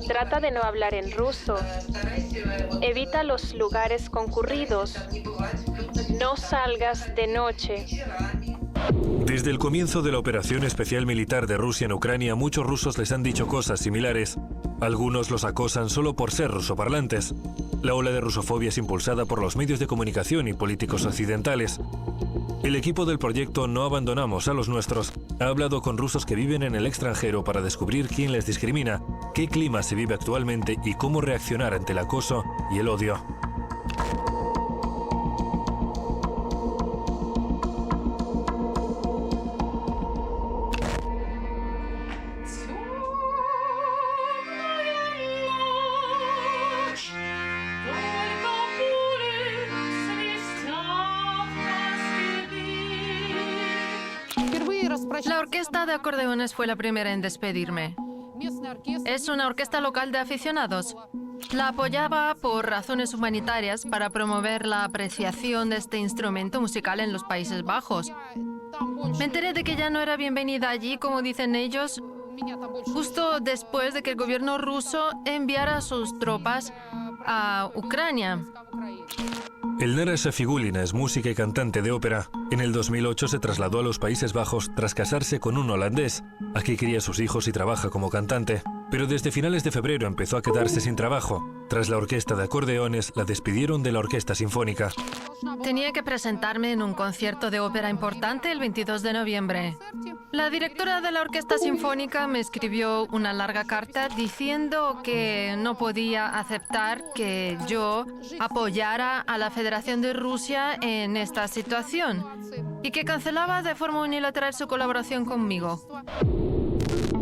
Trata de no hablar en ruso. Evita los lugares concurridos. No salgas de noche. Desde el comienzo de la operación especial militar de Rusia en Ucrania, muchos rusos les han dicho cosas similares. Algunos los acosan solo por ser rusoparlantes. La ola de rusofobia es impulsada por los medios de comunicación y políticos occidentales. El equipo del proyecto No Abandonamos a los Nuestros ha hablado con rusos que viven en el extranjero para descubrir quién les discrimina, qué clima se vive actualmente y cómo reaccionar ante el acoso y el odio. La orquesta de acordeones fue la primera en despedirme. Es una orquesta local de aficionados. La apoyaba por razones humanitarias para promover la apreciación de este instrumento musical en los Países Bajos. Me enteré de que ya no era bienvenida allí, como dicen ellos, justo después de que el gobierno ruso enviara sus tropas a Ucrania. Elnara Shafigulina es música y cantante de ópera. En el 2008 se trasladó a los Países Bajos tras casarse con un holandés. Aquí cría a sus hijos y trabaja como cantante. Pero desde finales de febrero empezó a quedarse sin trabajo. Tras la orquesta de acordeones, la despidieron de la orquesta sinfónica. Tenía que presentarme en un concierto de ópera importante el 22 de noviembre. La directora de la orquesta sinfónica me escribió una larga carta diciendo que no podía aceptar que yo apoyara a la Federación de Rusia en esta situación y que cancelaba de forma unilateral su colaboración conmigo.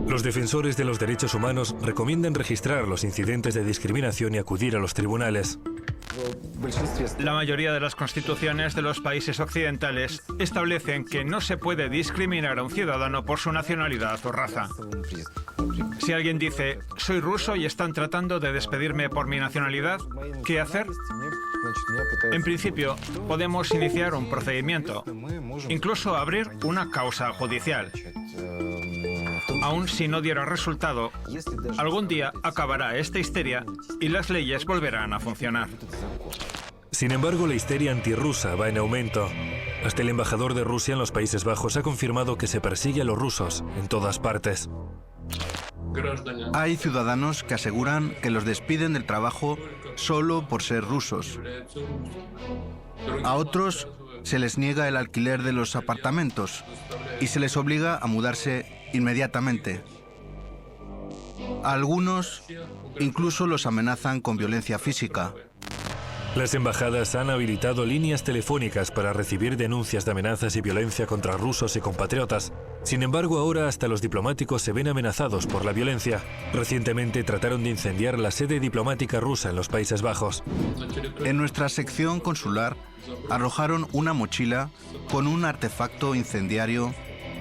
Los defensores de los derechos humanos recomiendan registrar los incidentes de discriminación y acudir a los tribunales. La mayoría de las constituciones de los países occidentales establecen que no se puede discriminar a un ciudadano por su nacionalidad o raza. Si alguien dice, soy ruso y están tratando de despedirme por mi nacionalidad, ¿qué hacer? En principio, podemos iniciar un procedimiento, incluso abrir una causa judicial. Aun si no diera resultado, algún día acabará esta histeria y las leyes volverán a funcionar. Sin embargo, la histeria antirrusa va en aumento. Hasta el embajador de Rusia en los Países Bajos ha confirmado que se persigue a los rusos en todas partes. Hay ciudadanos que aseguran que los despiden del trabajo solo por ser rusos. A otros se les niega el alquiler de los apartamentos y se les obliga a mudarse inmediatamente. A algunos incluso los amenazan con violencia física. Las embajadas han habilitado líneas telefónicas para recibir denuncias de amenazas y violencia contra rusos y compatriotas. Sin embargo, ahora hasta los diplomáticos se ven amenazados por la violencia. Recientemente trataron de incendiar la sede diplomática rusa en los Países Bajos. En nuestra sección consular arrojaron una mochila con un artefacto incendiario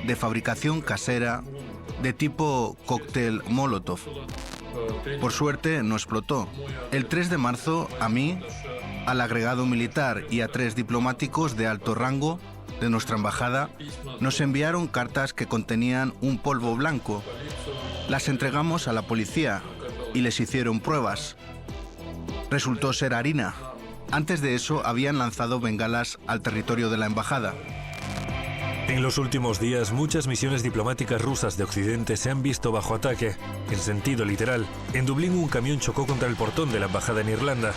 de fabricación casera de tipo cóctel Molotov. Por suerte no explotó. El 3 de marzo a mí, al agregado militar y a 3 diplomáticos de alto rango de nuestra embajada nos enviaron cartas que contenían un polvo blanco. Las entregamos a la policía y les hicieron pruebas. Resultó ser harina. Antes de eso habían lanzado bengalas al territorio de la embajada. En los últimos días, muchas misiones diplomáticas rusas de Occidente se han visto bajo ataque, en sentido literal. En Dublín, un camión chocó contra el portón de la embajada en Irlanda.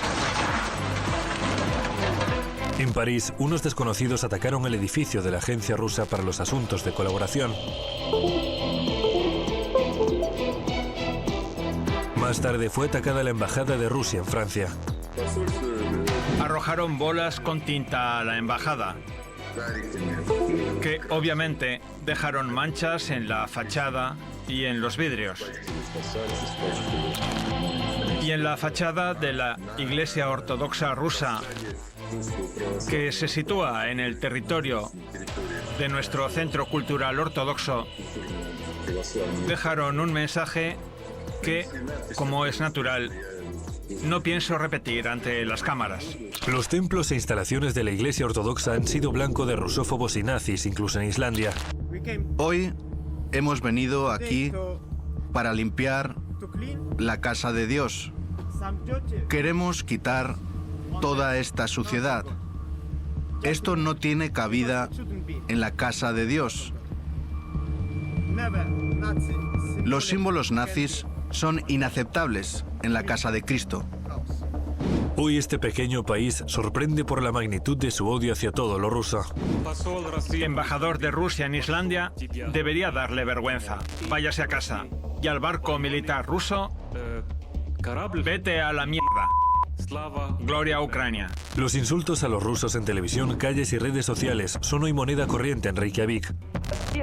En París, unos desconocidos atacaron el edificio de la Agencia Rusa para los Asuntos de Colaboración. Más tarde fue atacada la embajada de Rusia en Francia. Arrojaron bolas con tinta a la embajada, que obviamente dejaron manchas en la fachada y en los vidrios. Y en la fachada de la Iglesia Ortodoxa rusa, que se sitúa en el territorio de nuestro centro cultural ortodoxo, dejaron un mensaje que, como es natural, no pienso repetir ante las cámaras. Los templos e instalaciones de la Iglesia Ortodoxa han sido blanco de rusófobos y nazis, incluso en Islandia. Hoy hemos venido aquí para limpiar la casa de Dios. Queremos quitar toda esta suciedad. Esto no tiene cabida en la casa de Dios. Los símbolos nazis son inaceptables en la casa de Cristo. Hoy este pequeño país sorprende por la magnitud de su odio hacia todo lo ruso. Embajador de Rusia en Islandia debería darle vergüenza. Váyase a casa. Y al barco militar ruso, vete a la mierda. Gloria a Ucrania. Los insultos a los rusos en televisión, calles y redes sociales son hoy moneda corriente en Reykjavik.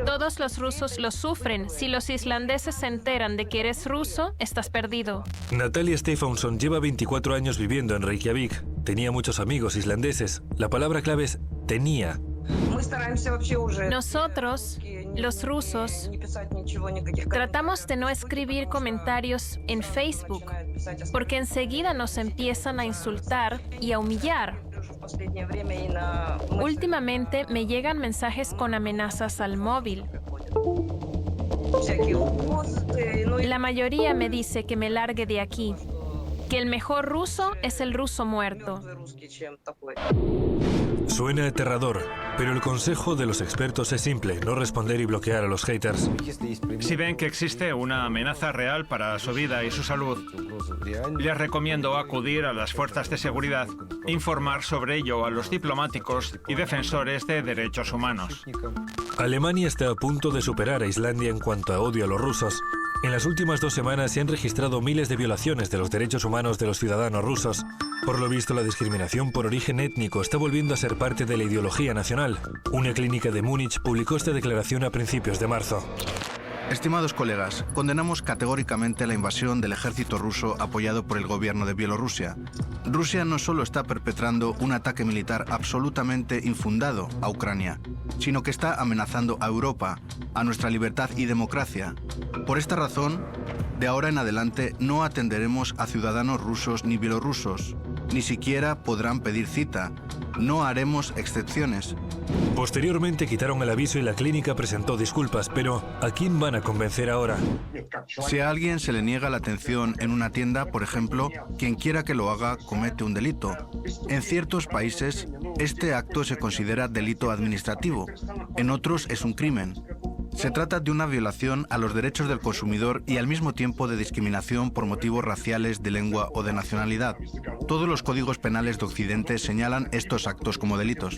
Todos los rusos lo sufren. Si los islandeses se enteran de que eres ruso, estás perdido. Natalia Stefansson lleva 24 años viviendo en Reykjavik. Tenía muchos amigos islandeses. La palabra clave es tenía. Nosotros, los rusos, tratamos de no escribir comentarios en Facebook, porque enseguida nos empiezan a insultar y a humillar. Últimamente me llegan mensajes con amenazas al móvil. La mayoría me dice que me largue de aquí, que el mejor ruso es el ruso muerto. Suena aterrador, pero el consejo de los expertos es simple: no responder y bloquear a los haters. Si ven que existe una amenaza real para su vida y su salud, les recomiendo acudir a las fuerzas de seguridad e informar sobre ello a los diplomáticos y defensores de derechos humanos. Alemania está a punto de superar a Islandia en cuanto a odio a los rusos. En las últimas 2 semanas se han registrado miles de violaciones de los derechos humanos de los ciudadanos rusos. Por lo visto, la discriminación por origen étnico está volviendo a ser parte de la ideología nacional. Una clínica de Múnich publicó esta declaración a principios de marzo. Estimados colegas, condenamos categóricamente la invasión del ejército ruso apoyado por el gobierno de Bielorrusia. Rusia no solo está perpetrando un ataque militar absolutamente infundado a Ucrania, sino que está amenazando a Europa, a nuestra libertad y democracia. Por esta razón, de ahora en adelante no atenderemos a ciudadanos rusos ni bielorrusos. Ni siquiera podrán pedir cita. No haremos excepciones. Posteriormente quitaron el aviso y la clínica presentó disculpas, pero ¿a quién van a convencer ahora? Si a alguien se le niega la atención en una tienda, por ejemplo, quien quiera que lo haga comete un delito. En ciertos países, este acto se considera delito administrativo. En otros es un crimen. Se trata de una violación a los derechos del consumidor y al mismo tiempo de discriminación por motivos raciales, de lengua o de nacionalidad. Todos los códigos penales de Occidente señalan estos actos como delitos.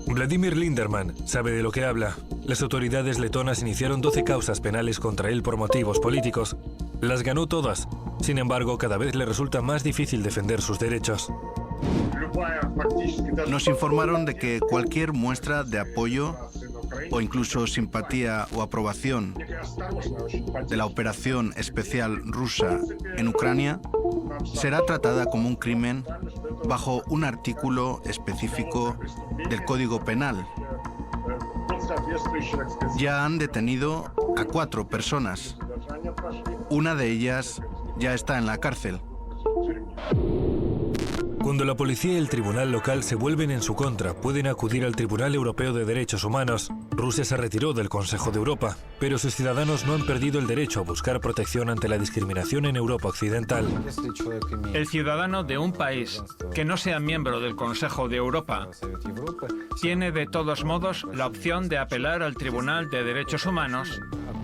Vladimir Linderman sabe de lo que habla. Las autoridades letonas iniciaron 12 causas penales contra él por motivos políticos. Las ganó todas. Sin embargo, cada vez le resulta más difícil defender sus derechos. Nos informaron de que cualquier muestra de apoyo o incluso simpatía o aprobación de la operación especial rusa en Ucrania será tratada como un crimen bajo un artículo específico del Código Penal. Ya han detenido a 4 personas. Una de ellas ya está en la cárcel. Cuando la policía y el tribunal local se vuelven en su contra, pueden acudir al Tribunal Europeo de Derechos Humanos. Rusia se retiró del Consejo de Europa, pero sus ciudadanos no han perdido el derecho a buscar protección ante la discriminación en Europa Occidental. El ciudadano de un país que no sea miembro del Consejo de Europa tiene de todos modos la opción de apelar al Tribunal de Derechos Humanos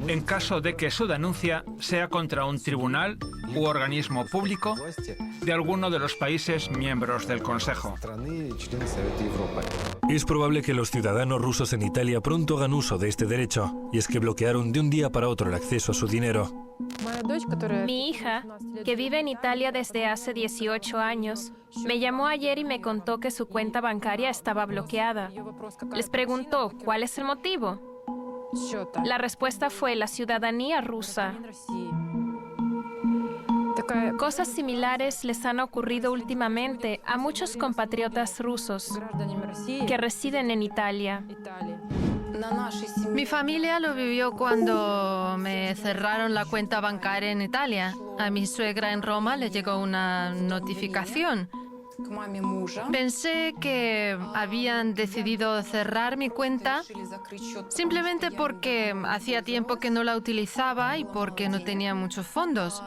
en caso de que su denuncia sea contra un tribunal u organismo público de alguno de los países miembros del Consejo. Es probable que los ciudadanos rusos en Italia pronto hagan uso de este derecho, y es que bloquearon de un día para otro el acceso a su dinero. Mi hija, que vive en Italia desde hace 18 años, me llamó ayer y me contó que su cuenta bancaria estaba bloqueada. Les preguntó, ¿cuál es el motivo? La respuesta fue la ciudadanía rusa. Cosas similares les han ocurrido últimamente a muchos compatriotas rusos que residen en Italia. Mi familia lo vivió cuando me cerraron la cuenta bancaria en Italia. A mi suegra en Roma le llegó una notificación Pensé que habían decidido cerrar mi cuenta simplemente porque hacía tiempo que no la utilizaba y porque no tenía muchos fondos.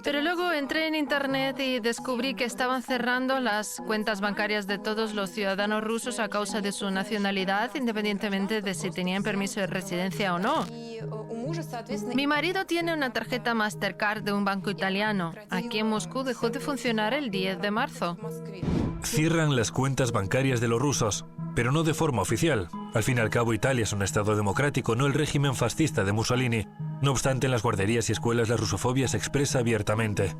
Pero luego entré en Internet y descubrí que estaban cerrando las cuentas bancarias de todos los ciudadanos rusos a causa de su nacionalidad, independientemente de si tenían permiso de residencia o no. Mi marido tiene una tarjeta Mastercard de un banco italiano. Aquí en Moscú dejó de funcionar el 10 de marzo. Cierran las cuentas bancarias de los rusos, pero no de forma oficial. Al fin y al cabo, Italia es un estado democrático, no el régimen fascista de Mussolini. No obstante, en las guarderías y escuelas la rusofobia se expresa abiertamente.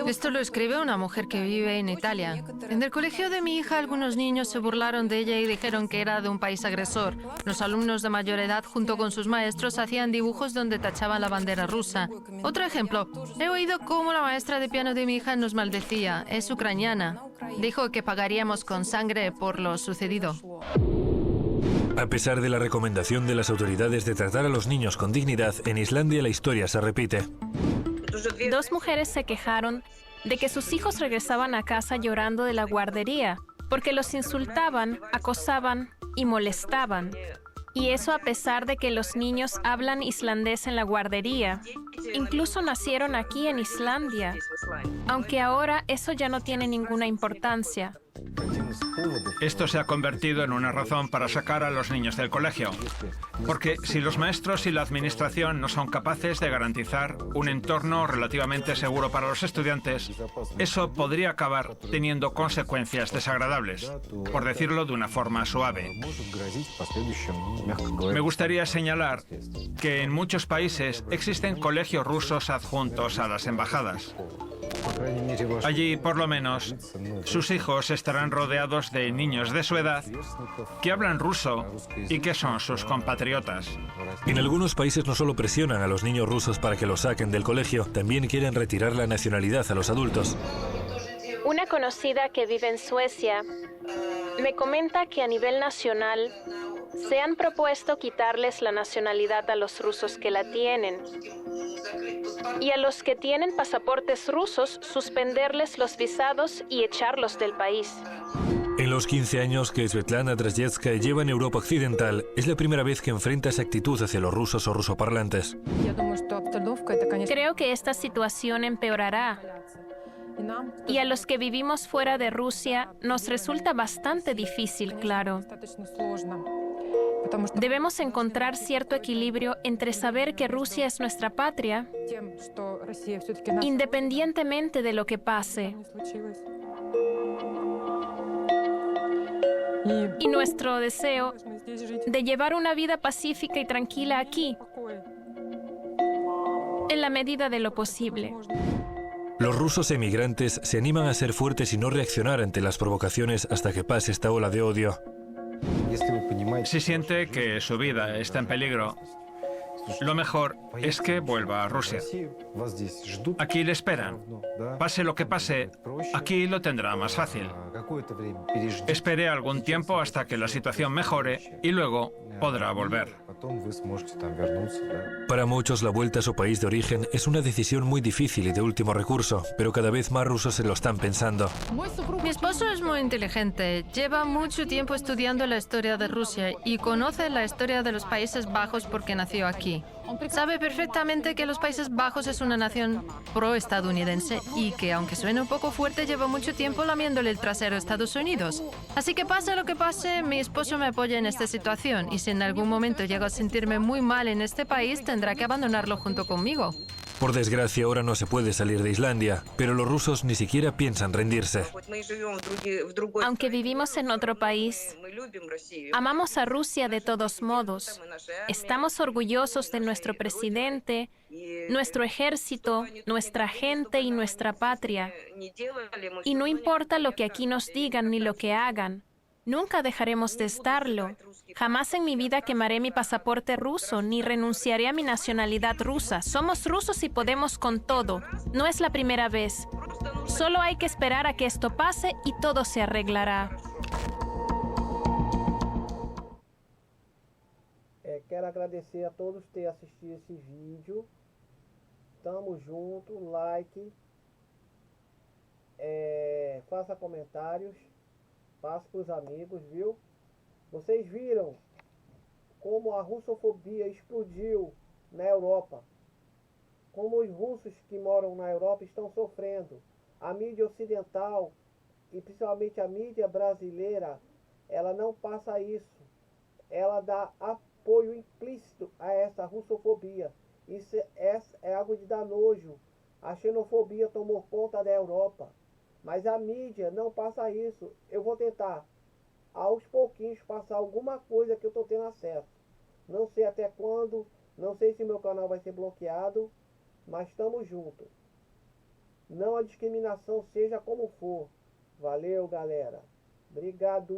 Esto lo escribe una mujer que vive en Italia. En el colegio de mi hija, algunos niños se burlaron de ella y dijeron que era de un país agresor. Los alumnos de mayor edad, junto con sus maestros, hacían dibujos donde tachaban la bandera rusa. Otro ejemplo, he oído cómo la maestra de piano de mi hija nos maldecía. Es ucraniana. Dijo que pagaríamos con sangre por lo sucedido. A pesar de la recomendación de las autoridades de tratar a los niños con dignidad, en Islandia la historia se repite. 2 mujeres se quejaron de que sus hijos regresaban a casa llorando de la guardería porque los insultaban, acosaban y molestaban. Y eso a pesar de que los niños hablan islandés en la guardería. Incluso nacieron aquí en Islandia, aunque ahora eso ya no tiene ninguna importancia. Esto se ha convertido en una razón para sacar a los niños del colegio. Porque si los maestros y la administración no son capaces de garantizar un entorno relativamente seguro para los estudiantes, eso podría acabar teniendo consecuencias desagradables, por decirlo de una forma suave. Me gustaría señalar que en muchos países existen colegios rusos adjuntos a las embajadas. Allí, por lo menos, sus hijos estarán rodeados de niños de su edad que hablan ruso y que son sus compatriotas. En algunos países no solo presionan a los niños rusos para que los saquen del colegio, también quieren retirar la nacionalidad a los adultos. Una conocida que vive en Suecia me comenta que a nivel nacional se han propuesto quitarles la nacionalidad a los rusos que la tienen. Y a los que tienen pasaportes rusos, suspenderles los visados y echarlos del país. En los 15 años que Svetlana Drozhevskaya lleva en Europa Occidental, es la primera vez que enfrenta esa actitud hacia los rusos o rusoparlantes. Creo que esta situación empeorará. Y a los que vivimos fuera de Rusia, nos resulta bastante difícil, claro. Debemos encontrar cierto equilibrio entre saber que Rusia es nuestra patria, independientemente de lo que pase, y nuestro deseo de llevar una vida pacífica y tranquila aquí, en la medida de lo posible. Los rusos emigrantes se animan a ser fuertes y no reaccionar ante las provocaciones hasta que pase esta ola de odio. Si siente que su vida está en peligro, lo mejor es que vuelva a Rusia. Aquí le esperan. Pase lo que pase, aquí lo tendrá más fácil. Espere algún tiempo hasta que la situación mejore y luego podrá volver. Para muchos, la vuelta a su país de origen es una decisión muy difícil y de último recurso, pero cada vez más rusos se lo están pensando. Mi esposo es muy inteligente. Lleva mucho tiempo estudiando la historia de Rusia y conoce la historia de los Países Bajos porque nació aquí. Sabe perfectamente que los Países Bajos es una nación pro-estadounidense y que, aunque suene un poco fuerte, lleva mucho tiempo lamiéndole el trasero a Estados Unidos. Así que pase lo que pase, mi esposo me apoya en esta situación y si en algún momento llego a sentirme muy mal en este país, tendrá que abandonarlo junto conmigo. Por desgracia, ahora no se puede salir de Islandia, pero los rusos ni siquiera piensan rendirse. Aunque vivimos en otro país, amamos a Rusia de todos modos. Estamos orgullosos de nuestro presidente, nuestro ejército, nuestra gente y nuestra patria. Y no importa lo que aquí nos digan ni lo que hagan, nunca dejaremos de estarlo. Jamás en mi vida quemaré mi pasaporte ruso, ni renunciaré a mi nacionalidad rusa. Somos rusos y podemos con todo. No es la primera vez. Solo hay que esperar a que esto pase y todo se arreglará. Quero agradecer a todos por ter assistido esse vídeo. Tamo junto, like. faça comentários, passe para os amigos, viu? Vocês viram como a russofobia explodiu na Europa? Como os russos que moram na Europa estão sofrendo? A mídia ocidental, e principalmente a mídia brasileira, ela não passa isso. Ela dá apoio implícito a essa russofobia. Isso é algo de dar nojo. A xenofobia tomou conta da Europa. Mas a mídia não passa isso. Eu vou tentar, aos pouquinhos, passar alguma coisa que eu estou tendo acesso. Não sei até quando, não sei se meu canal vai ser bloqueado, mas estamos juntos. Não a discriminação, seja como for. Valeu, galera. Obrigado.